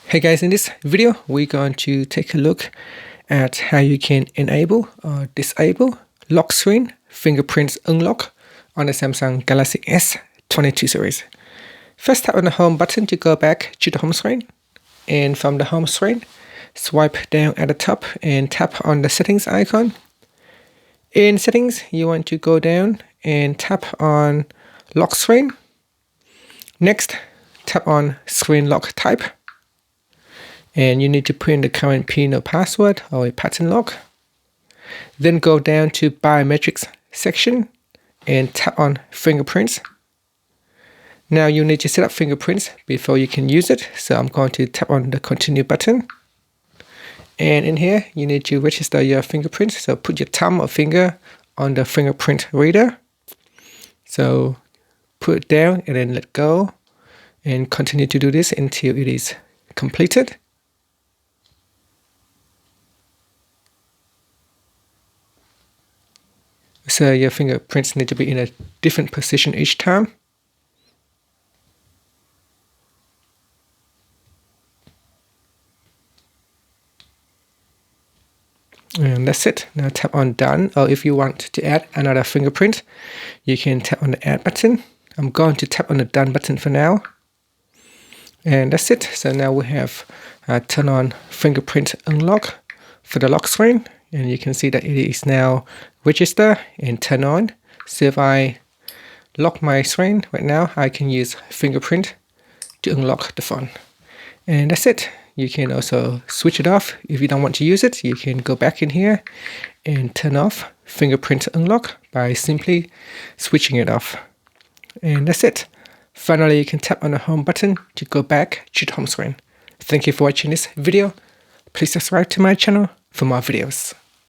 Hey guys, in this video, we're going to take a look at how you can enable or disable lock screen fingerprints unlock on the Samsung Galaxy S22 series. First, tap on the home button to go back to the home screen. And from the home screen, swipe down at the top and tap on the settings icon. In settings, you want to go down and tap on lock screen. Next, tap on screen lock type. And you need to put in the current PIN or password or a pattern lock. Then go down to biometrics section and tap on fingerprints. Now you need to set up fingerprints before you can use it. So I'm going to tap on the continue button. And in here, you need to register your fingerprints. So put your thumb or finger on the fingerprint reader. So put it down and then let go. And continue to do this until it is completed. So your fingerprints need to be in a different position each time. And that's it. Now tap on done, or if you want to add another fingerprint, you can tap on the add button. I'm going to tap on the done button for now. And that's it. So now we have turn on fingerprint unlock for the lock screen. And you can see that it is now register and turn on. So if I lock my screen right now, I can use fingerprint to unlock the phone. And that's it. You can also switch it off. If you don't want to use it, you can go back in here and turn off fingerprint unlock by simply switching it off. And that's it. Finally, you can tap on the home button to go back to the home screen. Thank you for watching this video. Please subscribe to my channel for more videos.